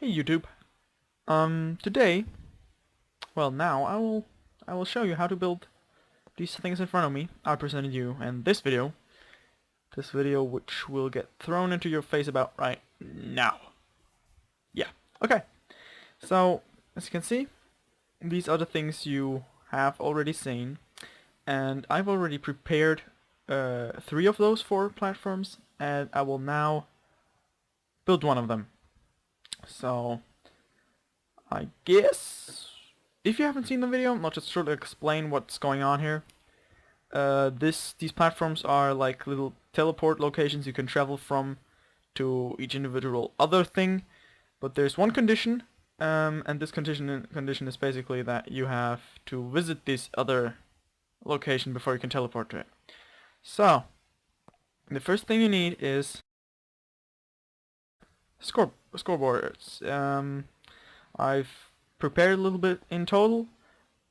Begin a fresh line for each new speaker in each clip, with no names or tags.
Hey YouTube. Today, well now I will show you how to build these things in front of me. I presented you in this video which will get thrown into your face about right now. Yeah. Okay. So as you can see, these are the things you have already seen, and I've already prepared 3 of those 4 platforms, and I will now build one of them. So I guess if you haven't seen the video, I'll just sort of explain what's going on here. These platforms are like little teleport locations you can travel from to each individual other thing, but there's one condition, and this condition is basically that you have to visit this other location before you can teleport to it. So the first thing you need is scoreboards. I've prepared a little bit in total.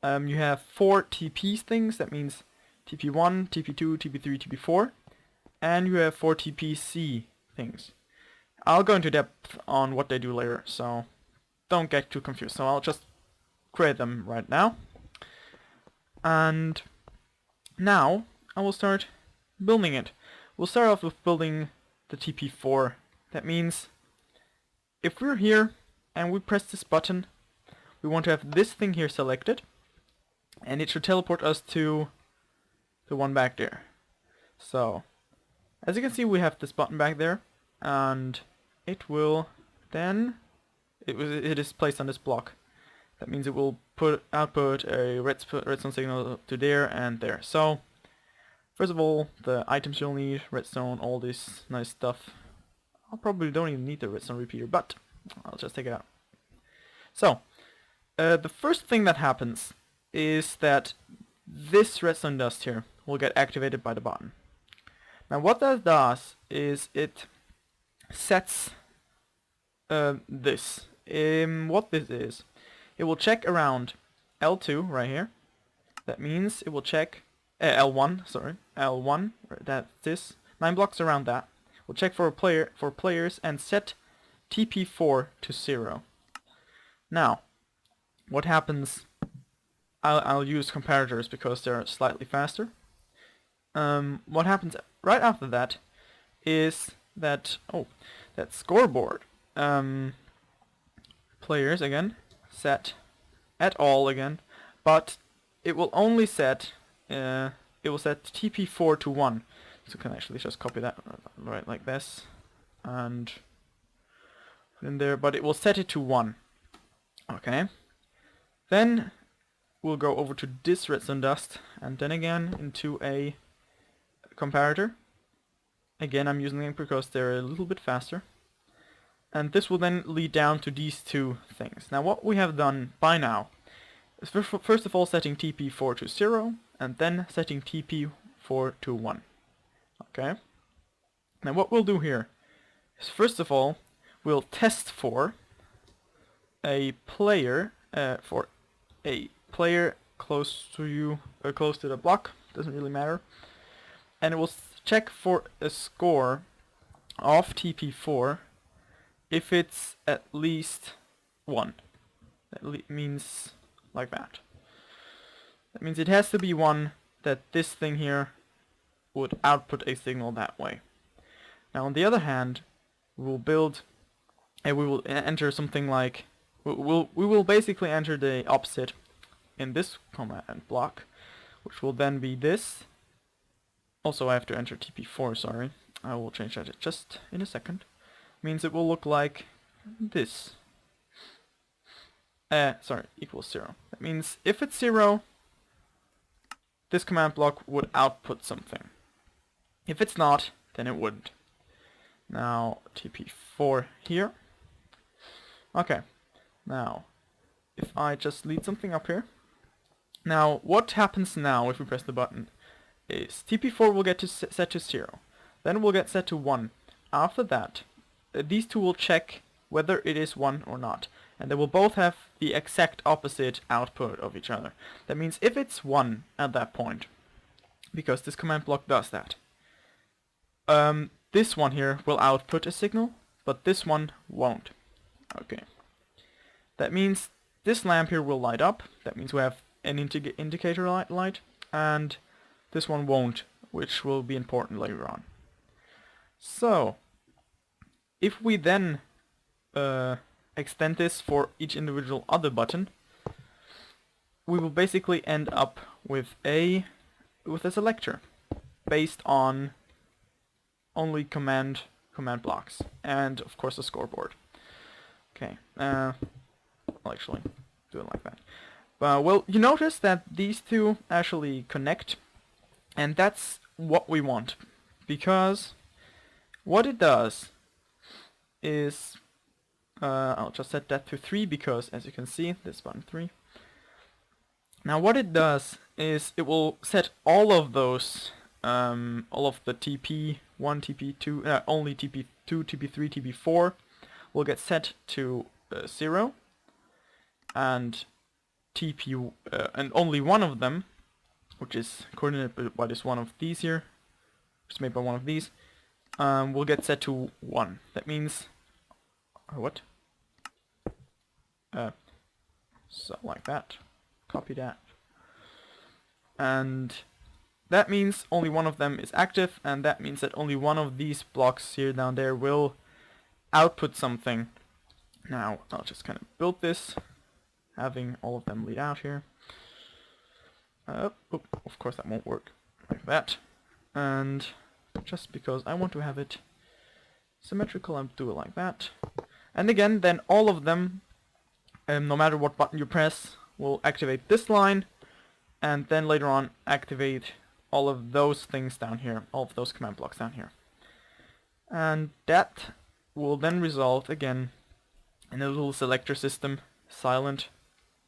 You have 4 TP things, that means TP1, TP2, TP3, TP4, and you have 4 TPC things. I'll go into depth on what they do later, so don't get too confused. So I'll just create them right now. And now I will start building it. We'll start off with building the TP4. That means if we're here and we press this button, we want to have this thing here selected, and it should teleport us to the one back there. So as you can see, we have this button back there, and it will then it is placed on this block. That means it will output a redstone signal to there and there. So first of all, the items you'll need: redstone, all this nice stuff. I probably don't even need the redstone repeater, but I'll just take it out. So the first thing that happens is that this redstone dust here will get activated by the button. Now what that does is it sets this. What this is, it will check around L2 right here. That means it will check L1, sorry, L1. That's this 9 blocks around that. We'll check for players and set TP4 to 0. Now, what happens? I'll use comparators because they're slightly faster. What happens right after that is that that scoreboard players again set at all again, but it will only set TP4 to 1. So you can actually just copy that right like this and put in there, but it will set it to 1. Okay. Then we'll go over to this redstone dust and then again into a comparator. Again, I'm using them because they're a little bit faster. And this will then lead down to these 2 things. Now what we have done by now is first of all setting TP4 to 0 and then setting TP4 to 1. Okay. Now what we'll do here is first of all we'll test for a player close to you or close to the block, doesn't really matter, and it will check for a score of TP4 if it's at least 1. That means like that. That means it has to be 1 that this thing here would output a signal that way. Now on the other hand, we will enter something like we will basically enter the opposite in this command block, which will then be this. Also I have to enter TP4, sorry. I will change that just in a second. Means it will look like this. Sorry, equals 0. That means if it's 0, this command block would output something. If it's not, then it wouldn't. Now TP4 here. Okay. Now, if I just lead something up here. Now, what happens now if we press the button is TP4 will get set to 0. Then we'll get set to 1. After that, these 2 will check whether it is 1 or not. And they will both have the exact opposite output of each other. That means if it's 1 at that point, because this command block does that, this one here will output a signal, but this one won't. Okay, That means this lamp here will light up. That means we have an indicator light, and this one won't, which will be important later on. So, if we then extend this for each individual other button, we will basically end up with a selector based on only command blocks and of course a scoreboard. Okay, I'll actually do it like that. Well, you notice that these two actually connect, and that's what we want, because what it does is I'll just set that to 3 because, as you can see, this button 3. Now what it does is it will set all of those, all of the TP1, TP2, only TP2, TP3, TP4 will get set to 0, and TP, and only one of them, which is coordinated by this one of these here, which is made by one of these, will get set to 1. That means, what? So like that. Copy that. And that means only one of them is active, and that means that only one of these blocks here down there will output something. Now I'll just kind of build this, having all of them lead out here. Of course that won't work like that. And just because I want to have it symmetrical, I'll do it like that. And again, then all of them, no matter what button you press, will activate this line, and then later on activate all of those things down here, all of those command blocks down here. And that will then result again in a little selector system, silent,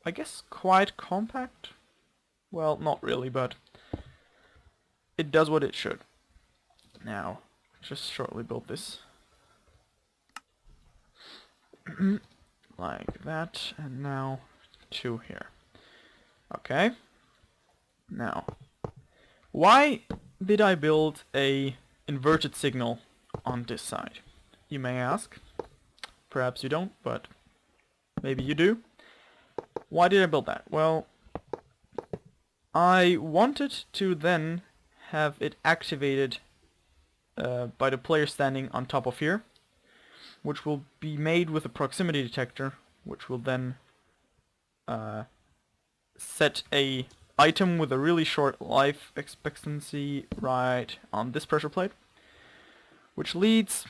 I guess quite compact. Well, not really, but it does what it should. Now, just shortly build this like that, and now 2 here. Okay. Now, why did I build a inverted signal on this side? You may ask. Perhaps you don't, but maybe you do. Why did I build that? Well, I wanted to then have it activated by the player standing on top of here, which will be made with a proximity detector, which will then set a item with a really short life expectancy right on this pressure plate, which leads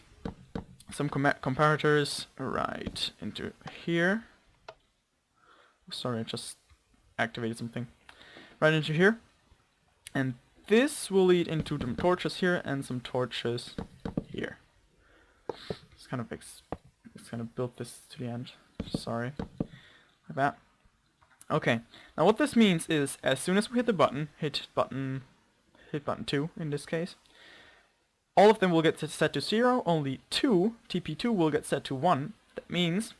some comparators right into here. Sorry, I just activated something. Right into here. And this will lead into some torches here and some torches here. Let's kind of build this to the end. Sorry. Like that. Okay. Now what this means is as soon as we hit the button, hit button 2 in this case, all of them will get set to 0, only TP2 will get set to 1. That means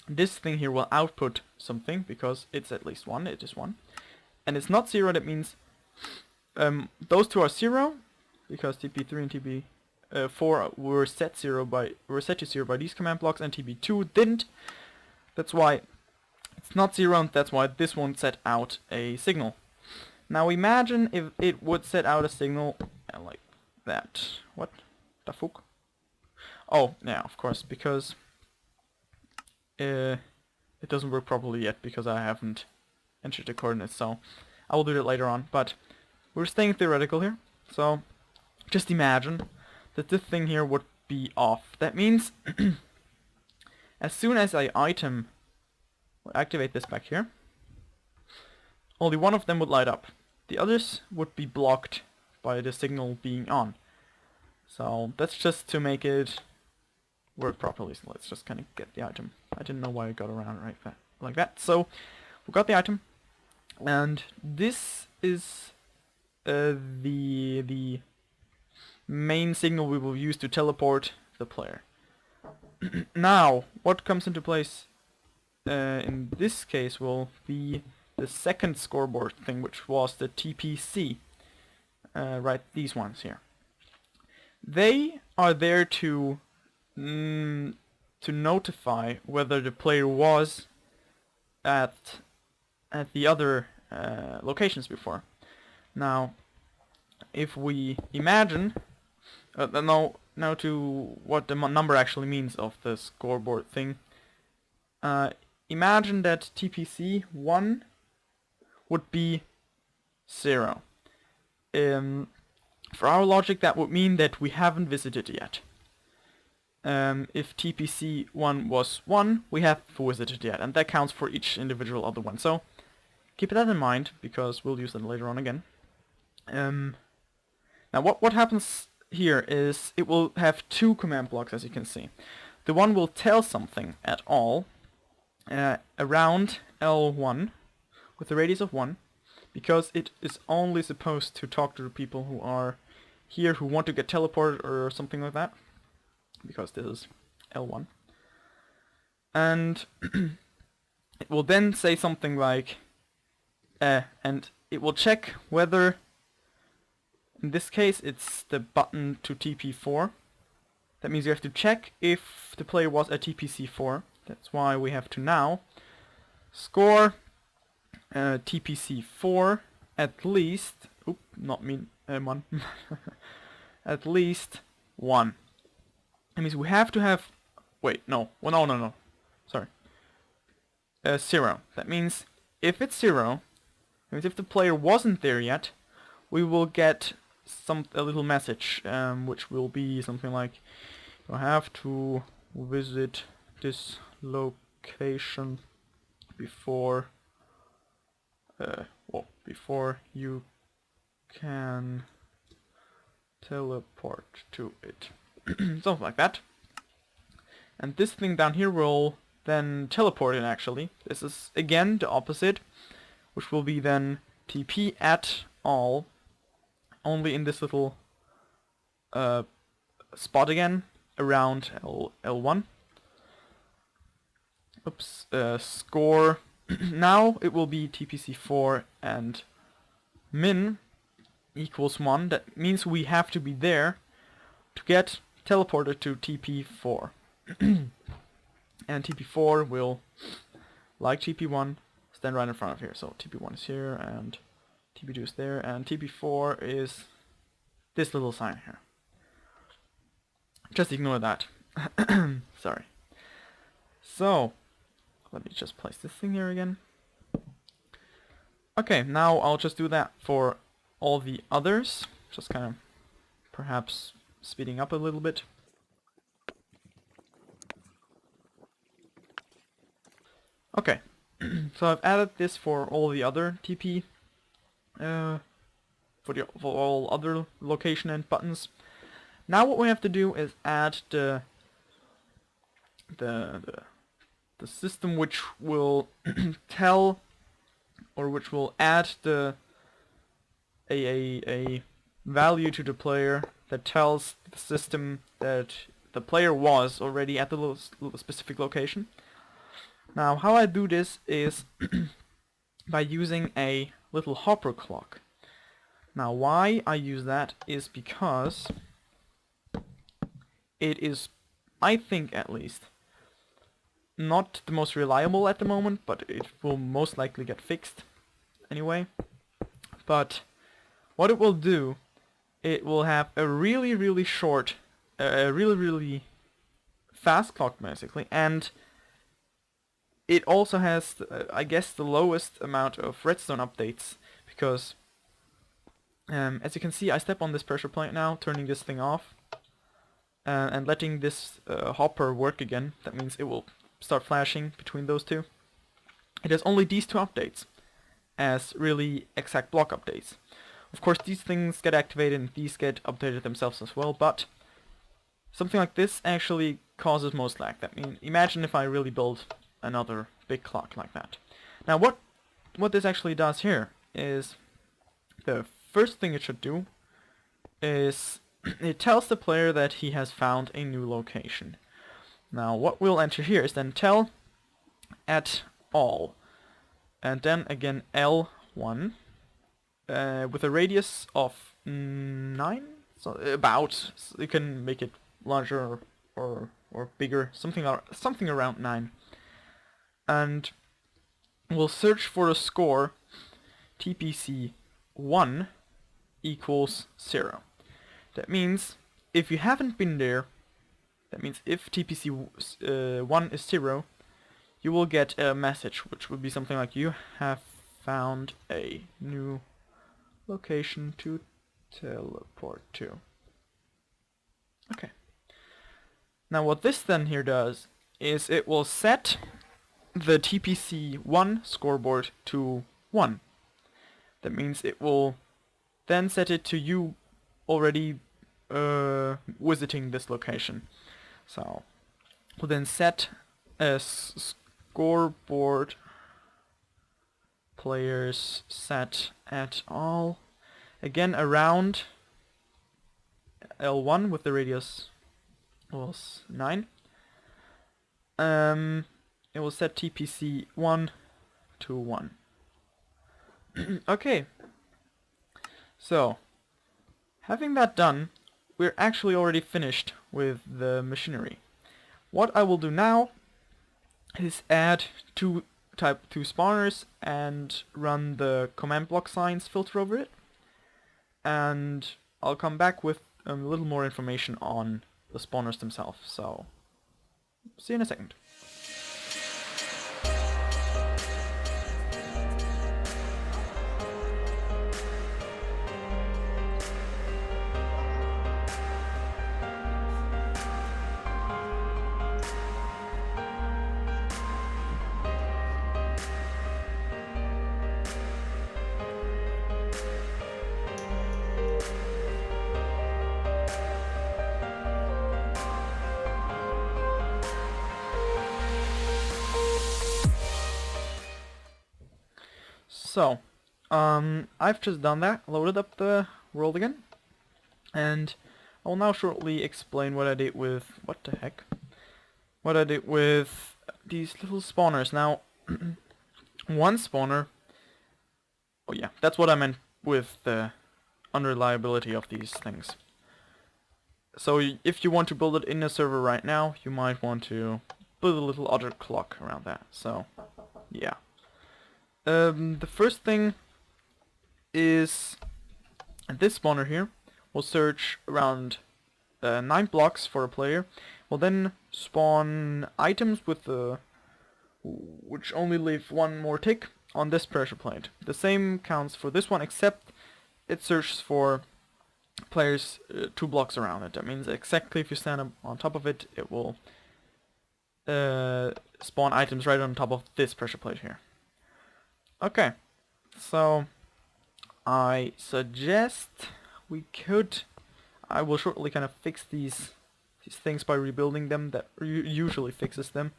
this thing here will output something because it's at least 1, it is 1. And it's not 0, that means those two are 0 because TP3 and TP4 were set to 0 by these command blocks, and TP2 didn't. That's why it's not 0, and that's why this won't set out a signal. Now imagine if it would set out a signal like that. What the fuck? Oh, yeah, of course, because it doesn't work properly yet because I haven't entered the coordinates, so I will do that later on. But we're staying theoretical here, so just imagine that this thing here would be off. That means as soon as I activate this back here, only one of them would light up. The others would be blocked by the signal being on. So that's just to make it work properly. So let's just kind of get the item. I didn't know why I got around like that. So we got the item, and this is the main signal we will use to teleport the player. Now, what comes into place in this case will be the second scoreboard thing, which was the TPC. Right, these ones here. They are there to notify whether the player was at the other locations before. Now, if we imagine, now to what the number actually means of the scoreboard thing. Imagine that TPC 1 would be 0. For our logic, that would mean that we haven't visited yet. If TPC 1 was 1, we have visited yet, and that counts for each individual other one. So keep that in mind, because we'll use that later on again. Now what happens here is it will have two command blocks, as you can see. The one will tell something at all around L1 with a radius of 1, because it is only supposed to talk to the people who are here who want to get teleported or something like that, because this is L1. And it will then say something like, and it will check whether, in this case it's the button to TP4. That means you have to check if the player was at TPC4. That's why we have to now score TPC4 at least, not me, 1, at least 1. That means we have to have, no, sorry, 0. That means if it's 0, that means if the player wasn't there yet, we will get a little message, which will be something like, you have to visit this location before before you can teleport to it. Something like that. And this thing down here will then teleport in, actually. This is again the opposite, which will be then TP at all, only in this little spot again around L1. Score. Now it will be TPC4 and min equals 1. That means we have to be there to get teleported to TP4. And TP4 will, like TP1, stand right in front of here. So TP1 is here, and TP2 is there, and TP4 is this little sign here. Just ignore that. Sorry. So, let me just place this thing here again. Okay, now I'll just do that for all the others. Just kind of, perhaps, speeding up a little bit. Okay, so I've added this for all the other TP, for all other location and buttons. Now what we have to do is add the system which will tell, or which will add a value to the player that tells the system that the player was already at the little specific location. Now how I do this is by using a little hopper clock. Now why I use that is because it is, I think at least, not the most reliable at the moment, but it will most likely get fixed anyway. But what it will do, it will have a really short, really fast clock basically, and it also has, I guess, the lowest amount of redstone updates, because as you can see, I step on this pressure plate now, turning this thing off, and letting this hopper work again. That means it will start flashing between those two. It has only these two updates as really exact block updates. Of course these things get activated and these get updated themselves as well, but something like this actually causes most lag. That means, imagine if I really build another big clock like that. Now what this actually does here is, the first thing it should do is it tells the player that he has found a new location. Now what we'll enter here is then tell at all, and then again L1 with a radius of 9, so about, so you can make it larger or bigger, something around 9. And will search for a score TPC 1 equals 0. That means if you haven't been there, that means if TPC 1 is 0, you will get a message which would be something like you have found a new location to teleport to. Okay. Now what this then here does is it will set the TPC1 scoreboard to 1. That means it will then set it to you already visiting this location. So we'll then set a scoreboard players set at all, again around L1 with the radius was 9. It will set TPC 1 to 1. Okay. So, having that done, we're actually already finished with the machinery. What I will do now is add two type 2 spawners and run the commandblocksigns filter over it. And I'll come back with a little more information on the spawners themselves. So, see you in a second. So, I've just done that, loaded up the world again, and I'll now shortly explain what I did with, what the heck, what I did with these little spawners. Now, one spawner, oh yeah, that's what I meant with the unreliability of these things. So if you want to build it in a server right now, you might want to put a little other clock around that, so yeah. The first thing is this spawner here will search around 9 blocks for a player. Will then spawn items with which only leave one more tick on this pressure plate. The same counts for this one, except it searches for players 2 blocks around it. That means exactly if you stand up on top of it, it will spawn items right on top of this pressure plate here. Okay, so I suggest we could, I will shortly kind of fix these things by rebuilding them. That usually fixes them.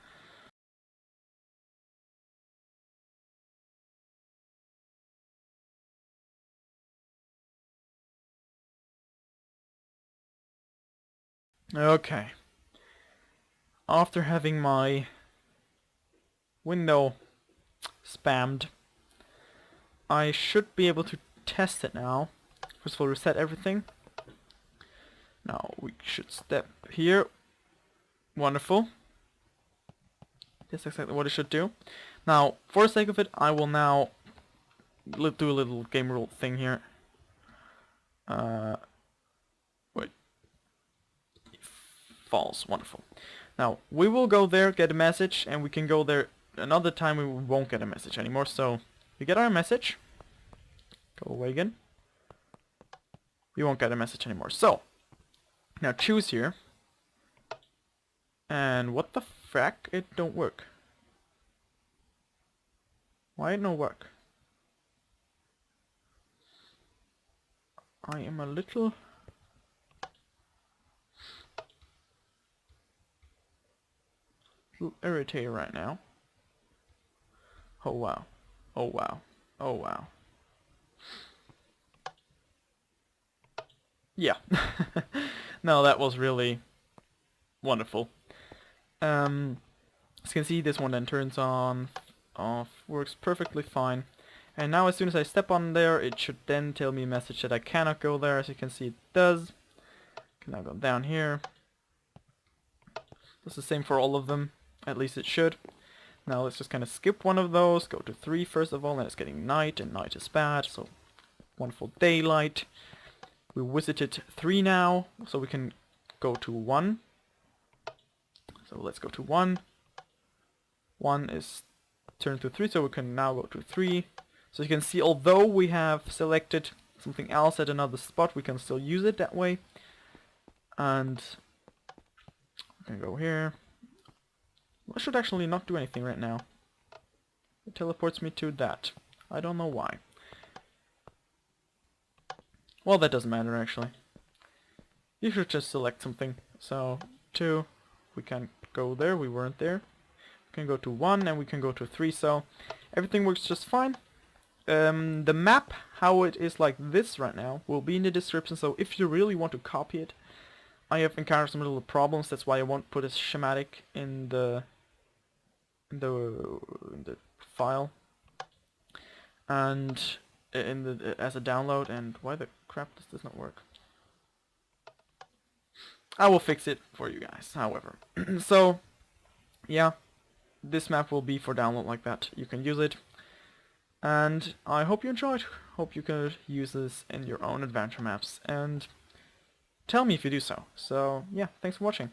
Okay, after having my window spammed, I should be able to test it now. First of all, reset everything. Now we should step here. Wonderful. That's exactly what it should do. Now, for the sake of it, I will now do a little game rule thing here. Wait. False. Wonderful. Now, we will go there, get a message, and we can go there another time. We won't get a message anymore, so we get our message. Go away again. We won't get a message anymore. So, now choose here. And what the frack? It don't work. Why it no work? I am a little irritated right now. Oh wow. Oh wow. Oh wow. Yeah. No, that was really wonderful. As you can see, this one then turns on, off, works perfectly fine. And now as soon as I step on there, it should then tell me a message that I cannot go there. As you can see, it does. Can now go down here. That's the same for all of them. At least it should. Now let's just kind of skip one of those, go to 3 first of all, and it's getting night, and night is bad, so 1 full daylight. We visited 3 now, so we can go to 1. So let's go to 1. 1 is turned to 3, so we can now go to 3. So you can see, although we have selected something else at another spot, we can still use it that way. And we can go here. I should actually not do anything right now. It teleports me to that. I don't know why. Well, that doesn't matter actually. You should just select something. So 2, we can go there, we weren't there. We can go to 1 and we can go to 3, so everything works just fine. The map, how it is like this right now, will be in the description, so if you really want to copy it, I have encountered some little problems, that's why I won't put a schematic in the file and as a download. And why the crap does not work? I will fix it for you guys, however. So yeah, this map will be for download like that. You can use it, and I hope you enjoyed. Hope you could use this in your own adventure maps, and tell me if you do so. So yeah, thanks for watching.